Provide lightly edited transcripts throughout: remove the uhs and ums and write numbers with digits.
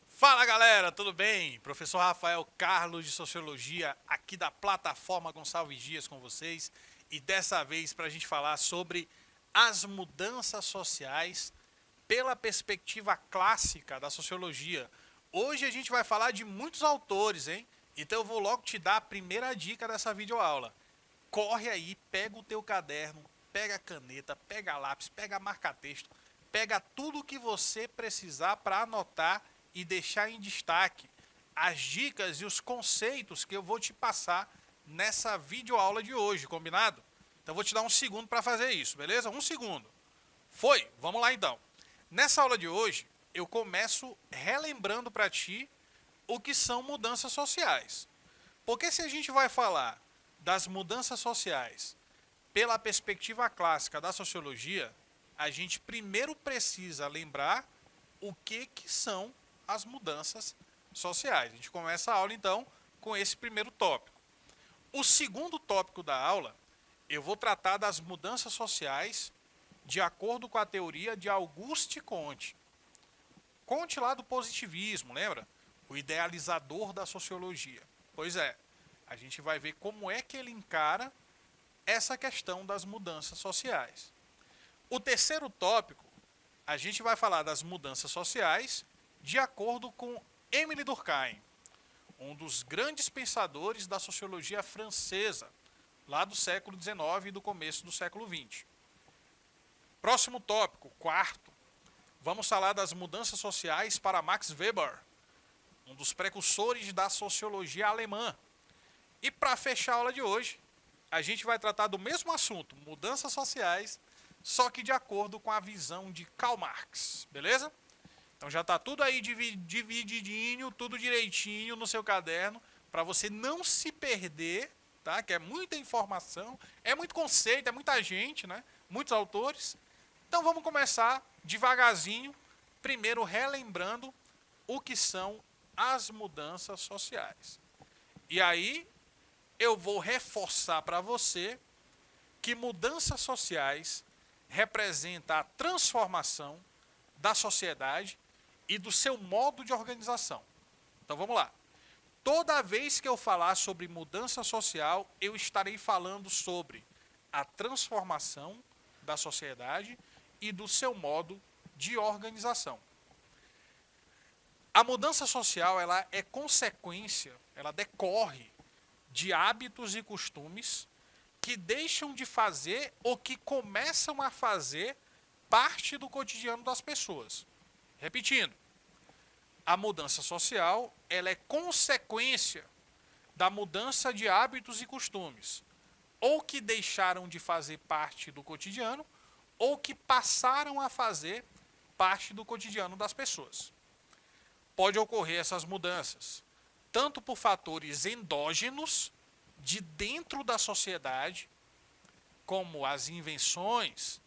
Fala galera, tudo bem? Professor Rafael Carlos de Sociologia, aqui da plataforma Gonçalves Dias com vocês. E dessa vez para a gente falar sobre as mudanças sociais pela perspectiva clássica da sociologia. Hoje a gente vai falar de muitos autores, hein? Então eu vou logo te dar a primeira dica dessa videoaula. Corre aí, pega o teu caderno, pega a caneta, pega lápis, pega marca-texto, pega tudo que você precisar para anotar e deixar em destaque as dicas e os conceitos que eu vou te passar nessa videoaula de hoje, combinado? Então eu vou te dar um segundo para fazer isso, beleza? Um segundo. Foi? Vamos lá então. Nessa aula de hoje, eu começo relembrando para ti o que são mudanças sociais. Porque se a gente vai falar das mudanças sociais pela perspectiva clássica da sociologia, a gente primeiro precisa lembrar o que são as mudanças sociais. A gente começa a aula então com esse primeiro tópico. O segundo tópico da aula, eu vou tratar das mudanças sociais de acordo com a teoria de Auguste Comte. Comte lá do positivismo, lembra? O idealizador da sociologia. Pois é, a gente vai ver como é que ele encara essa questão das mudanças sociais. O terceiro tópico, a gente vai falar das mudanças sociais de acordo com Émile Durkheim, um dos grandes pensadores da sociologia francesa, lá do século XIX e do começo do século XX. Próximo tópico, quarto, vamos falar das mudanças sociais para Max Weber, um dos precursores da sociologia alemã. E para fechar a aula de hoje, a gente vai tratar do mesmo assunto, mudanças sociais, só que de acordo com a visão de Karl Marx, beleza? Então já está tudo aí divididinho, tudo direitinho no seu caderno, para você não se perder, tá? Que é muita informação, é muito conceito, é muita gente, né? Muitos autores. Então vamos começar devagarzinho, primeiro relembrando o que são as mudanças sociais. E aí eu vou reforçar para você que mudanças sociais representa a transformação da sociedade e do seu modo de organização. Então vamos lá. Toda vez que eu falar sobre mudança social, eu estarei falando sobre a transformação da sociedade e do seu modo de organização. A mudança social, ela é consequência, ela decorre de hábitos e costumes que deixam de fazer ou que começam a fazer parte do cotidiano das pessoas. Repetindo, a mudança social, ela é consequência da mudança de hábitos e costumes, ou que deixaram de fazer parte do cotidiano, ou que passaram a fazer parte do cotidiano das pessoas. Pode ocorrer essas mudanças, tanto por fatores endógenos, de dentro da sociedade, como as invenções,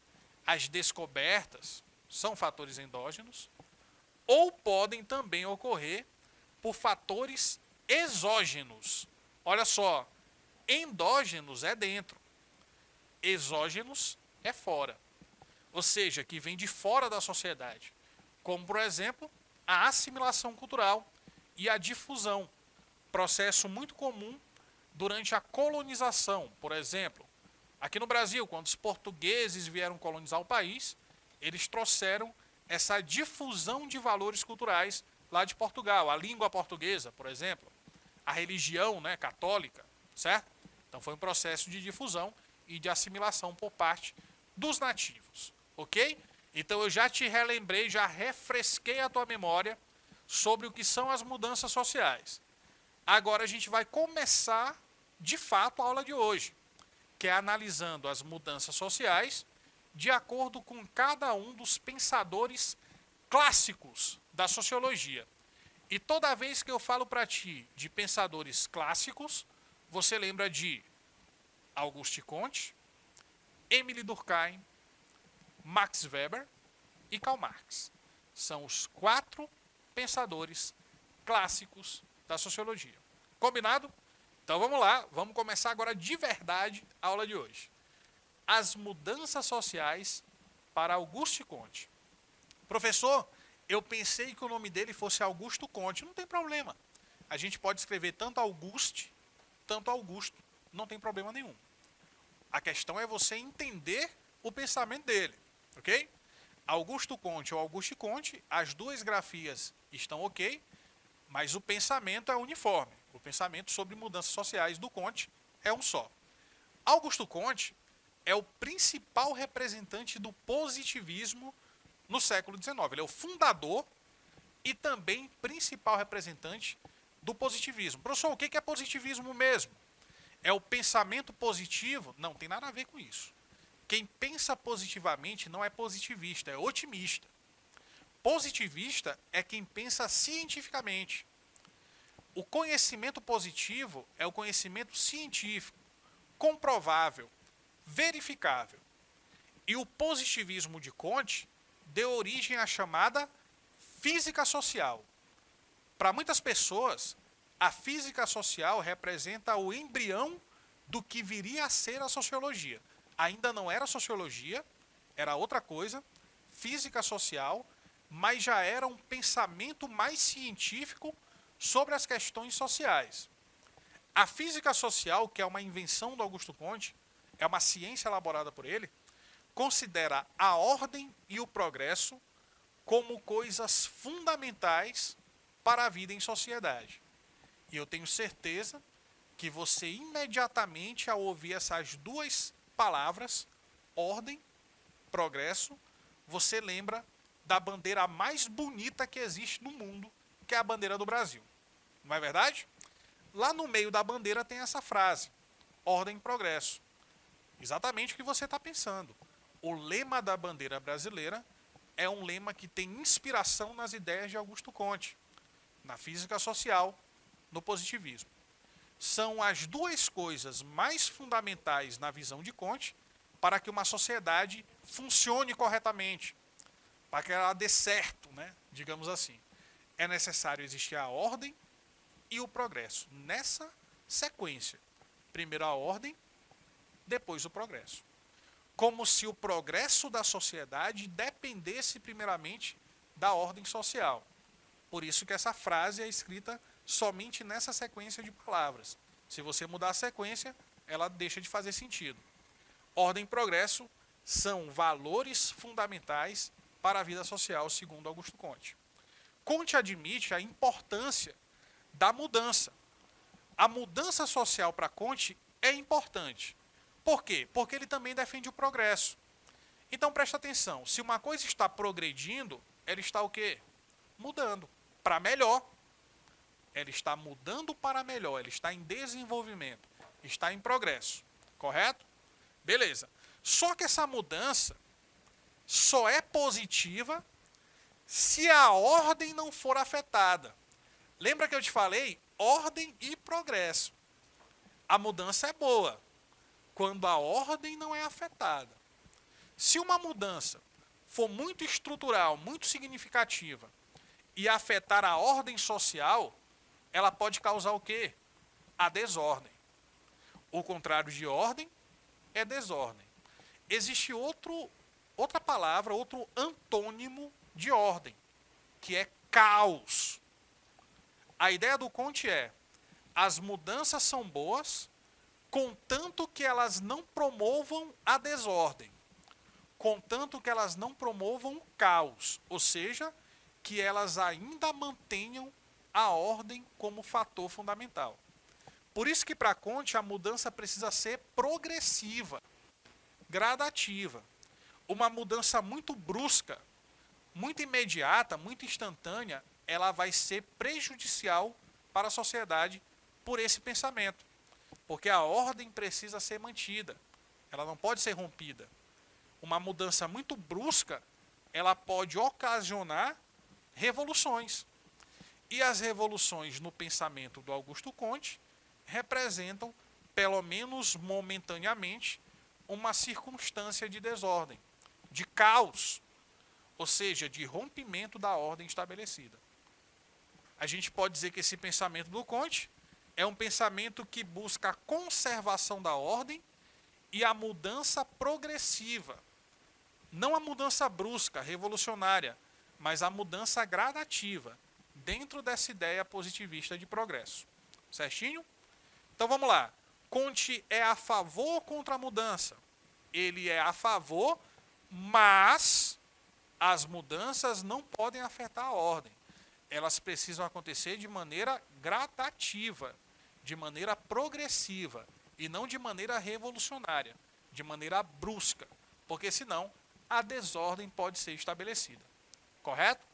as descobertas, são fatores endógenos, ou podem também ocorrer por fatores exógenos. Olha só, endógenos é dentro, exógenos é fora. Ou seja, que vem de fora da sociedade. Como, por exemplo, a assimilação cultural e a difusão. Processo muito comum durante a colonização. Por exemplo, aqui no Brasil, quando os portugueses vieram colonizar o país, eles trouxeram essa difusão de valores culturais lá de Portugal. A língua portuguesa, por exemplo, a religião, né, católica, certo? Então foi um processo de difusão e de assimilação por parte dos nativos, ok? Então eu já te relembrei, já refresquei a tua memória sobre o que são as mudanças sociais. Agora a gente vai começar, de fato, a aula de hoje, que é analisando as mudanças sociais de acordo com cada um dos pensadores clássicos da sociologia. E toda vez que eu falo para ti de pensadores clássicos, você lembra de Auguste Comte, Émile Durkheim, Max Weber e Karl Marx. São os 4 pensadores clássicos da sociologia. Combinado? Então vamos lá, vamos começar agora de verdade a aula de hoje. As mudanças sociais para Auguste Comte. Professor, eu pensei que o nome dele fosse Augusto Comte. Não tem problema. A gente pode escrever tanto Auguste, tanto Augusto. Não tem problema nenhum. A questão é você entender o pensamento dele, ok? Augusto Comte ou Auguste Comte, as duas grafias estão ok, mas o pensamento é uniforme. O pensamento sobre mudanças sociais do Comte é um só. Augusto Comte é o principal representante do positivismo no século XIX. Ele é o fundador e também principal representante do positivismo. Professor, o que é positivismo mesmo? É o pensamento positivo? Não, tem nada a ver com isso. Quem pensa positivamente não é positivista, é otimista. Positivista é quem pensa cientificamente. O conhecimento positivo é o conhecimento científico, comprovável, verificável. E o positivismo de Comte deu origem à chamada física social. Para muitas pessoas, a física social representa o embrião do que viria a ser a sociologia. Ainda não era sociologia, era outra coisa, física social, mas já era um pensamento mais científico sobre as questões sociais. A física social, que é uma invenção do Augusto Comte, é uma ciência elaborada por ele, considera a ordem e o progresso como coisas fundamentais para a vida em sociedade. E eu tenho certeza que você imediatamente, ao ouvir essas duas palavras, ordem, progresso, você lembra da bandeira mais bonita que existe no mundo, que é a bandeira do Brasil. Não é verdade? Lá no meio da bandeira tem essa frase, ordem e progresso. Exatamente o que você está pensando. O lema da bandeira brasileira é um lema que tem inspiração nas ideias de Augusto Comte, na física social, no positivismo. São as duas coisas mais fundamentais na visão de Comte para que uma sociedade funcione corretamente, para que ela dê certo, né? Digamos assim. É necessário existir a ordem e o progresso, nessa sequência. Primeiro a ordem, depois o progresso. Como se o progresso da sociedade dependesse primeiramente da ordem social. Por isso que essa frase é escrita somente nessa sequência de palavras. Se você mudar a sequência, ela deixa de fazer sentido. Ordem e progresso são valores fundamentais para a vida social, segundo Augusto Comte. Comte admite a importância da mudança. A mudança social para Comte é importante. Por quê? Porque ele também defende o progresso. Então presta atenção, se uma coisa está progredindo, ela está o quê? Mudando para melhor. Ela está mudando para melhor, ela está em desenvolvimento, está em progresso, correto? Beleza. Só que essa mudança só é positiva se a ordem não for afetada. Lembra que eu te falei? Ordem e progresso. A mudança é boa quando a ordem não é afetada. Se uma mudança for muito estrutural, muito significativa e afetar a ordem social, ela pode causar o quê? A desordem. O contrário de ordem é desordem. Existe outra palavra, outro antônimo de ordem, que é caos. A ideia do Comte é: as mudanças são boas, contanto que elas não promovam a desordem, contanto que elas não promovam o caos, ou seja, que elas ainda mantenham a ordem como fator fundamental. Por isso que para Comte a mudança precisa ser progressiva, gradativa. Uma mudança muito brusca, muito imediata, muito instantânea, ela vai ser prejudicial para a sociedade por esse pensamento. Porque a ordem precisa ser mantida, ela não pode ser rompida. Uma mudança muito brusca, ela pode ocasionar revoluções. E as revoluções no pensamento do Augusto Comte representam, pelo menos momentaneamente, uma circunstância de desordem, de caos, ou seja, de rompimento da ordem estabelecida. A gente pode dizer que esse pensamento do Comte é um pensamento que busca a conservação da ordem e a mudança progressiva. Não a mudança brusca, revolucionária, mas a mudança gradativa, dentro dessa ideia positivista de progresso. Certinho? Então vamos lá. Comte é a favor ou contra a mudança? Ele é a favor, mas as mudanças não podem afetar a ordem. Elas precisam acontecer de maneira gradativa, de maneira progressiva, e não de maneira revolucionária, de maneira brusca, porque senão a desordem pode ser estabelecida. Correto?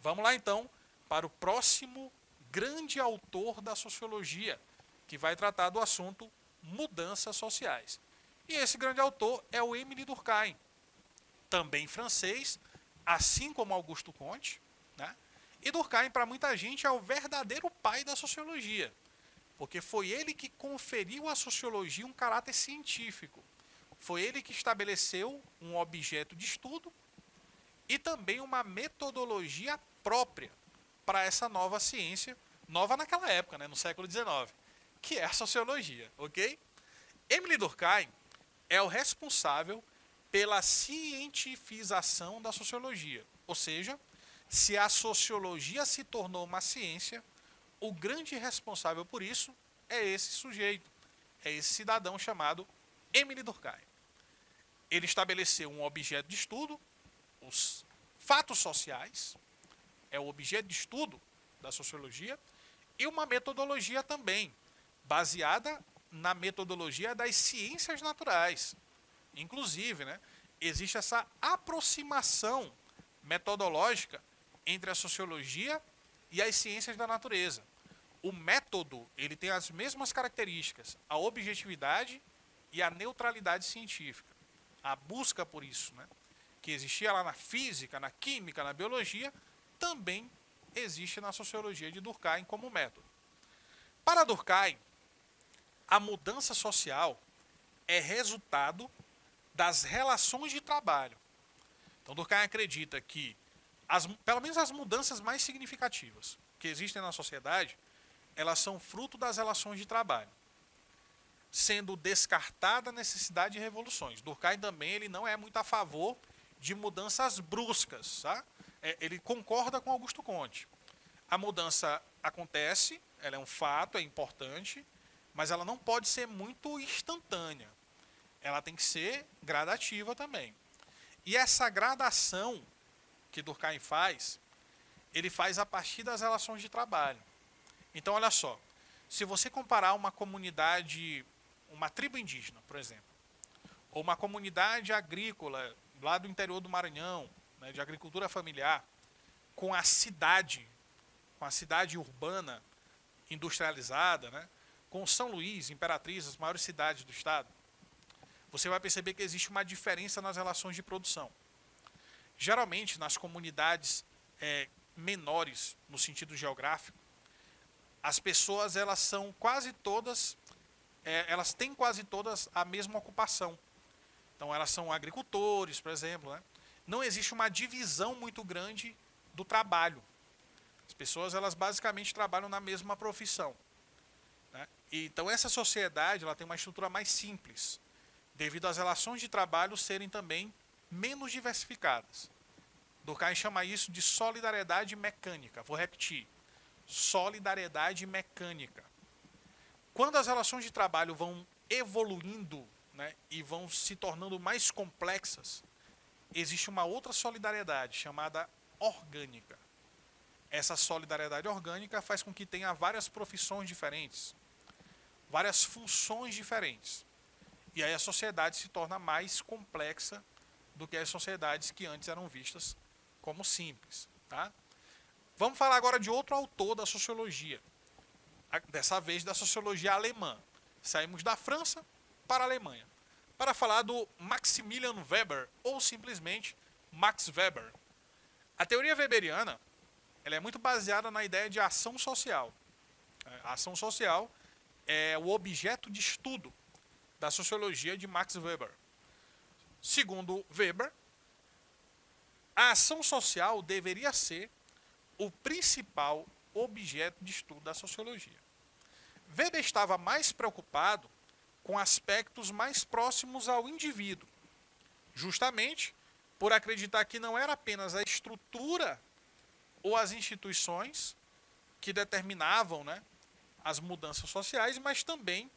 Vamos lá então para o próximo grande autor da sociologia, que vai tratar do assunto mudanças sociais. E esse grande autor é o Émile Durkheim, também francês, assim como Augusto Comte, né? E Durkheim, para muita gente, é o verdadeiro pai da sociologia, porque foi ele que conferiu à sociologia um caráter científico. Foi ele que estabeleceu um objeto de estudo e também uma metodologia própria para essa nova ciência, nova naquela época, né, no século XIX, que é a sociologia, ok? Émile Durkheim é o responsável pela cientificação da sociologia, ou seja, se a sociologia se tornou uma ciência, o grande responsável por isso é esse sujeito, é esse cidadão chamado Émile Durkheim. Ele estabeleceu um objeto de estudo, os fatos sociais, é o objeto de estudo da sociologia, e uma metodologia também, baseada na metodologia das ciências naturais. Inclusive, né, existe essa aproximação metodológica entre a sociologia e as ciências da natureza. O método, ele tem as mesmas características, a objetividade e a neutralidade científica. A busca por isso, né, que existia lá na física, na química, na biologia, também existe na sociologia de Durkheim como método. Para Durkheim, a mudança social é resultado das relações de trabalho. Então Durkheim acredita que pelo menos as mudanças mais significativas que existem na sociedade, elas são fruto das relações de trabalho, sendo descartada a necessidade de revoluções. Durkheim também ele não é muito a favor de mudanças bruscas, tá? Ele concorda com Augusto Comte. A mudança acontece, ela é um fato, é importante, mas ela não pode ser muito instantânea. Ela tem que ser gradativa também. E essa gradação que Durkheim faz, ele faz a partir das relações de trabalho. Então, olha só, se você comparar uma comunidade, uma tribo indígena, por exemplo, ou uma comunidade agrícola lá do interior do Maranhão, né, de agricultura familiar, com a cidade urbana industrializada, né, com São Luís, Imperatriz, as maiores cidades do estado, você vai perceber que existe uma diferença nas relações de produção. Geralmente, nas comunidades menores, no sentido geográfico, as pessoas elas são quase todas, elas têm quase todas a mesma ocupação. Então, elas são agricultores, por exemplo, né? Não existe uma divisão muito grande do trabalho. As pessoas elas basicamente trabalham na mesma profissão, né? E, então, essa sociedade ela tem uma estrutura mais simples, devido às relações de trabalho serem também menos diversificadas. Durkheim chama isso de solidariedade mecânica. Vou repetir. Solidariedade mecânica. Quando as relações de trabalho vão evoluindo, né, e vão se tornando mais complexas, existe uma outra solidariedade chamada orgânica. Essa solidariedade orgânica faz com que tenha várias profissões diferentes, várias funções diferentes. E aí a sociedade se torna mais complexa do que as sociedades que antes eram vistas como simples. Tá? Vamos falar agora de outro autor da sociologia. Dessa vez da sociologia alemã. Saímos da França para a Alemanha. Para falar do Maximilian Weber, ou simplesmente Max Weber. A teoria weberiana ela é muito baseada na ideia de ação social. A ação social é o objeto de estudo da sociologia de Max Weber. Segundo Weber, a ação social deveria ser o principal objeto de estudo da sociologia. Weber estava mais preocupado com aspectos mais próximos ao indivíduo, justamente por acreditar que não era apenas a estrutura ou as instituições que determinavam, né, as mudanças sociais, mas também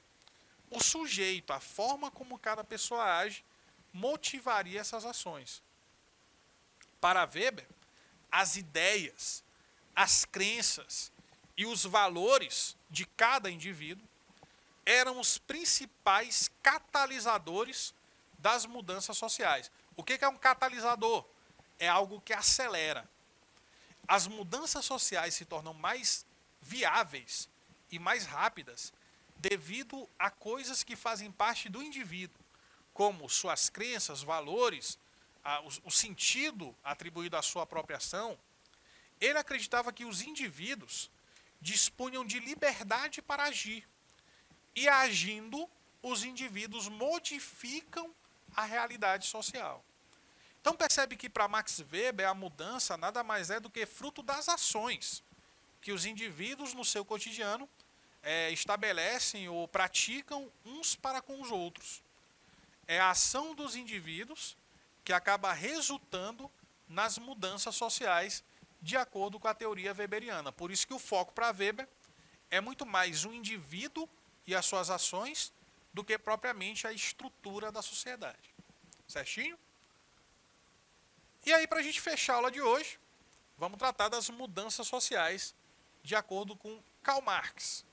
o sujeito, a forma como cada pessoa age, motivaria essas ações. Para Weber, as ideias, as crenças e os valores de cada indivíduo eram os principais catalisadores das mudanças sociais. O que é um catalisador? É algo que acelera. As mudanças sociais se tornam mais viáveis e mais rápidas devido a coisas que fazem parte do indivíduo, como suas crenças, valores, o sentido atribuído à sua própria ação. Ele acreditava que os indivíduos dispunham de liberdade para agir. E agindo, os indivíduos modificam a realidade social. Então percebe que para Max Weber a mudança nada mais é do que fruto das ações que os indivíduos no seu cotidiano estabelecem ou praticam uns para com os outros. É a ação dos indivíduos que acaba resultando nas mudanças sociais de acordo com a teoria weberiana. Por isso que o foco para Weber é muito mais o indivíduo e as suas ações do que propriamente a estrutura da sociedade. Certinho? E aí, para a gente fechar a aula de hoje, vamos tratar das mudanças sociais de acordo com Karl Marx,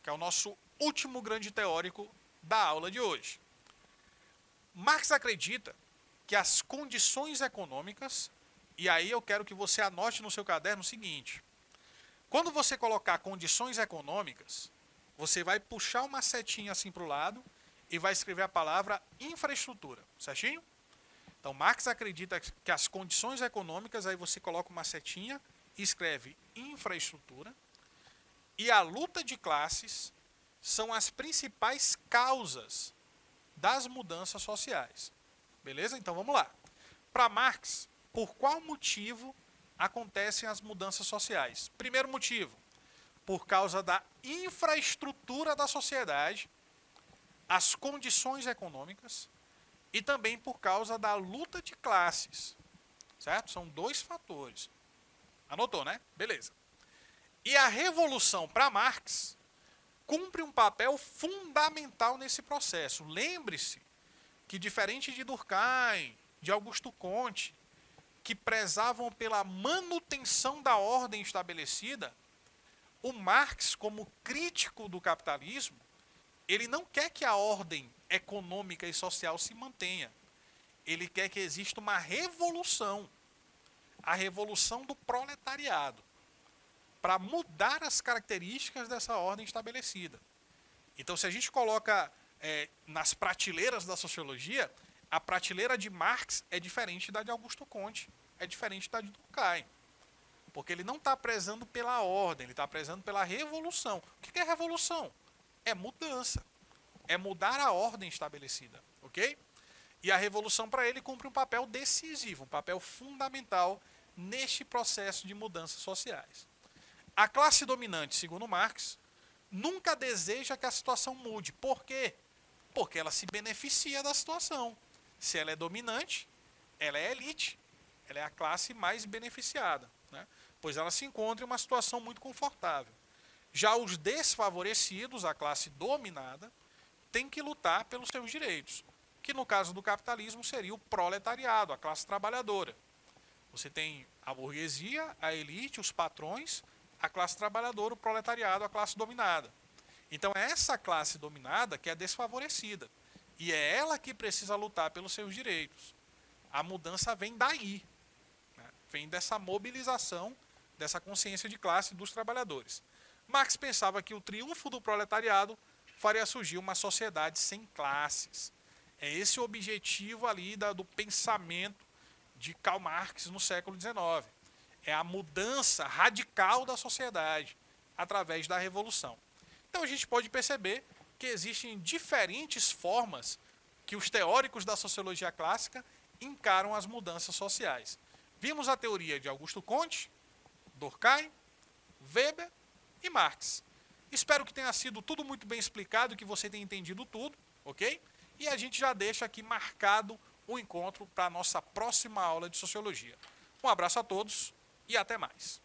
que é o nosso último grande teórico da aula de hoje. Marx acredita que as condições econômicas, e aí eu quero que você anote no seu caderno o seguinte: quando você colocar condições econômicas, você vai puxar uma setinha assim para o lado e vai escrever a palavra infraestrutura, certinho? Então, Marx acredita que as condições econômicas, aí você coloca uma setinha e escreve infraestrutura, e a luta de classes são as principais causas das mudanças sociais. Beleza? Então, vamos lá. Para Marx, por qual motivo acontecem as mudanças sociais? Primeiro motivo, por causa da infraestrutura da sociedade, as condições econômicas e também por causa da luta de classes. Certo? São dois fatores. Anotou, né? Beleza. E a revolução, para Marx, cumpre um papel fundamental nesse processo. Lembre-se que, diferente de Durkheim, de Augusto Comte, que prezavam pela manutenção da ordem estabelecida, o Marx, como crítico do capitalismo, ele não quer que a ordem econômica e social se mantenha. Ele quer que exista uma revolução, a revolução do proletariado, para mudar as características dessa ordem estabelecida. Então, se a gente coloca nas prateleiras da sociologia, a prateleira de Marx é diferente da de Augusto Comte, é diferente da de Durkheim. Porque ele não está prezando pela ordem, ele está prezando pela revolução. O que é revolução? É mudança. É mudar a ordem estabelecida. Ok? E a revolução, para ele, cumpre um papel decisivo, um papel fundamental neste processo de mudanças sociais. A classe dominante, segundo Marx, nunca deseja que a situação mude. Por quê? Porque ela se beneficia da situação. Se ela é dominante, ela é elite. Ela é a classe mais beneficiada, né? Pois ela se encontra em uma situação muito confortável. Já os desfavorecidos, a classe dominada, têm que lutar pelos seus direitos, que no caso do capitalismo seria o proletariado, a classe trabalhadora. Você tem a burguesia, a elite, os patrões, a classe trabalhadora, o proletariado, a classe dominada. Então é essa classe dominada que é desfavorecida. E é ela que precisa lutar pelos seus direitos. A mudança vem daí, né? Vem dessa mobilização, dessa consciência de classe dos trabalhadores. Marx pensava que o triunfo do proletariado faria surgir uma sociedade sem classes. É esse o objetivo ali do pensamento de Karl Marx no século XIX. É a mudança radical da sociedade através da revolução. Então a gente pode perceber que existem diferentes formas que os teóricos da sociologia clássica encaram as mudanças sociais. Vimos a teoria de Augusto Comte, Durkheim, Weber e Marx. Espero que tenha sido tudo muito bem explicado, que você tenha entendido tudo, ok? E a gente já deixa aqui marcado o encontro para a nossa próxima aula de Sociologia. Um abraço a todos e até mais.